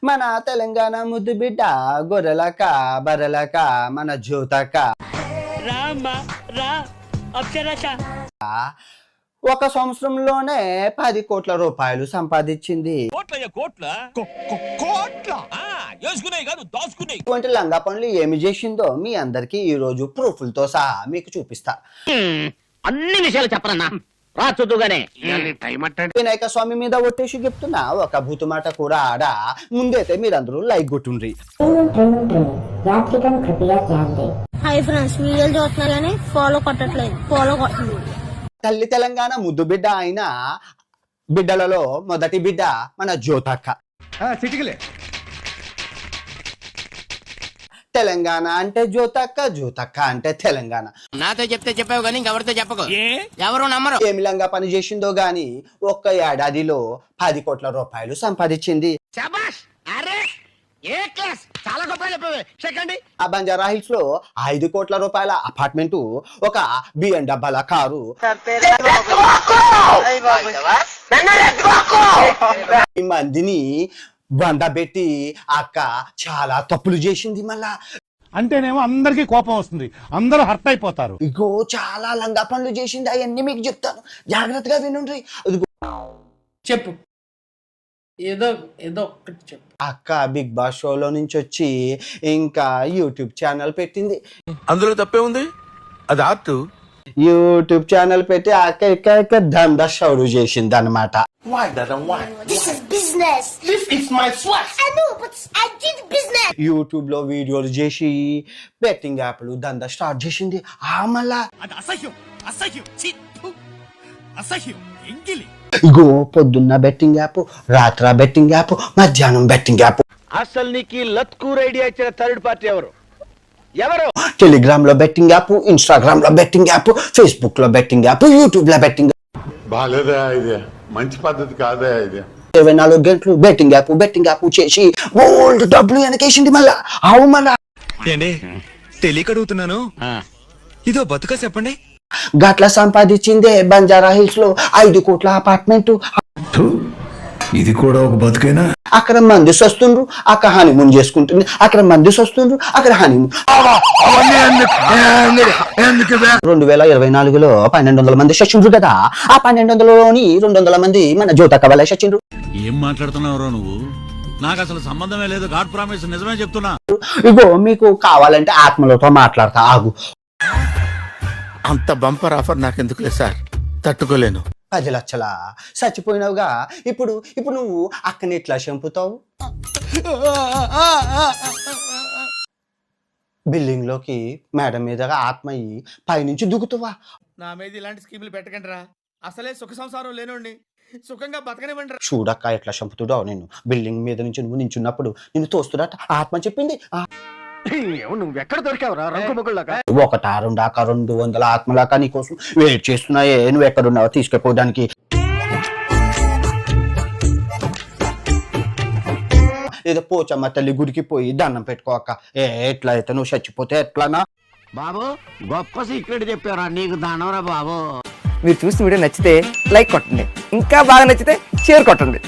మన తెలంగాణ ముద్దు బిడ్డ గొర్రెలక బర్రెలక మన జ్యోతక ఒక సంవత్సరంలోనే 10 కోట్ల రూపాయలు సంపాదించింది. ఇటువంటి లంగా పనులు ఏమి చేసిందో మీ అందరికి ఈ రోజు ప్రూఫ్లతో సహా మీకు చూపిస్తా. అన్ని విషయాలు చెప్పరన్నా రాచుదుగానే వినాయక స్వామి మీద ఒట్టేసి చెప్తున్నా, ఒక భూతు మాట కూడా ఆడ. ముందైతే మీరందరూ లైక్ కొట్టుండ్రి. హాయ్ ఫ్రెండ్స్, వీడియోలు చూస్తున్నారు కానీ ఫాలో కొట్టట్లేదు. ఫాలో కొట్టండి. తల్లి తెలంగాణ ముద్దు బిడ్డ అయిన బిడ్డలలో మొదటి బిడ్డ మన జ్యోతక్క. తెలంగాణ అంటే జ్యోతక్క, జ్యోతక్క అంటే తెలంగాణ. నాతో చెప్తే చెప్పావు కానీ ఇంకెవరితో చెప్పకు, ఎవరు నమ్మరు. ఏమి లంగా పని చేసిందో గాని ఒక్క ఏడాదిలో 10 కోట్ల రూపాయలు సంపాదించింది. ఆ బంజారా హిల్స్ లో 5 కోట్ల రూపాయల అపార్ట్మెంట్, ఒక BMW కారు, మందిని బందబెట్టి అక్క చాలా తప్పులు చేసింది. మళ్ళా అంటేనేమో అందరికి కోపం వస్తుంది, అందరూ హర్ట్ అయిపోతారు. ఇగో చాలా లంగా పనులు చేసింది. అవన్నీ మీకు చెప్తాను, జాగ్రత్తగా వినుండ్రి. చెప్పు, ఏదో ఏదో ఒక్కటి చెప్పు. అక్క బిగ్ బాస్ షోలో నుంచి వచ్చి ఇంకా యూట్యూబ్ ఛానల్ పెట్టింది. అందులో తప్పే ఉంది, అది ఆర్ట్. యూట్యూబ్ ఛానల్ పెట్టి అక్క ఇక్క దందా షౌరు చేసింది అనమాట. యూట్యూబ్ లో వీడియోలు చేసి బెట్టింగ్ యాప్లు దందా స్టార్ట్ చేసింది. మళ్ళా ఇగో పొద్దున్న బెట్టింగ్ యాప్, రాత్ర బెట్టింగ్ యాప్, మధ్యాహ్నం బెట్టింగ్ యాప్. అసలు నీకు లత్కూర్ ఐడియా ఇచ్చిన థర్డ్ పార్టీ ఎవరు? టెలిగ్రామ్ లో బెట్టింగ్ యాప్, ఇన్స్టాగ్రామ్ లో బెట్టింగ్ యాప్, ఫేస్బుక్ లో బెట్టింగ్ యాప్, యూట్యూబ్ లో బెట్టింగ్. బాలేదా ఇది? మంచి పద్ధతి కాదా ఇది? 24 గంటలు బెట్టింగ్ యాప్ చేసి బోల్డ్ డబ్బులు వెనకేసింది. మళ్ళా మళ్ళా తెలియకడుగుతున్నాను, ఇదో బతుక చెప్పండి. గట్ల సంపాదించిందే బంజారా హిల్స్ లో 5 కోట్ల అపార్ట్మెంట్. ఇది కూడా ఒక బతుకేనా? అక్కడ మంది వస్తుండ్రు, అక్కడ హనీమూన్ చేసుకుంటుంది. అక్కడ మంది వస్తుండ్రు, అక్కడ హనీమూన్. 2024లో 1200 మంది చచ్చిండ్రు కదా. ఆ 1200లోని 200 మంది మన జ్యోతక్క వల్ల చచ్చిండ్రు. ఏం మాట్లాడుతున్నావు నువ్వు? నాకు అసలు సంబంధమే లేదు. గాడ్ ప్రామిస్, నిజమే చెప్తున్నా. ఇగో మీకు కావాలంటే ఆత్మలతో మాట్లాడతా, ఆగు. అంత బంపర్ ఆఫర్ నాకెందుకులే సార్, తట్టుకోలేను. 10 లక్షల చచ్చిపోయినావుగా. ఇప్పుడు నువ్వు అక్కని ఎట్లా చంపుతావు? బిల్డింగ్ లోకి మేడం మీదగా ఆత్మయి పైనుంచి దిగుతావా? నా మీద ఇలాంటి స్కీములు పెట్టకండి రా. అసలే సుఖ సంసారం లేనండి, సుఖంగా బతకనివ్వండి. చూడక్క ఎట్లా చంపుతాడో. నేను బిల్డింగ్ మీద నుంచి నువ్వు నించున్నప్పుడు నిన్ను తోస్తున్నట్టు ఆత్మ చెప్పింది. నువ్వెక్కడ దొరికావురా రంగు ముగ్గులాగా? 200 ఆత్మలాక నీకోసం వెయిట్ చేస్తున్నాయే. నువ్వు ఎక్కడున్నావో తీసుకుపోవడానికి. ఏదో పోచమ్మ తల్లి గుడికి పోయి దండం పెట్టుకోక. ఎట్లా అయితే నువ్వు చచ్చిపోతే ఎట్లానా? బాబు గొప్ప సీక్రెట్ చెప్పారా నీకు, దానవరా బాబు. మీరు చూసిన వీడియో నచ్చితే లైక్ కొట్టండి, ఇంకా బాగా నచ్చితే షేర్ కొట్టండి.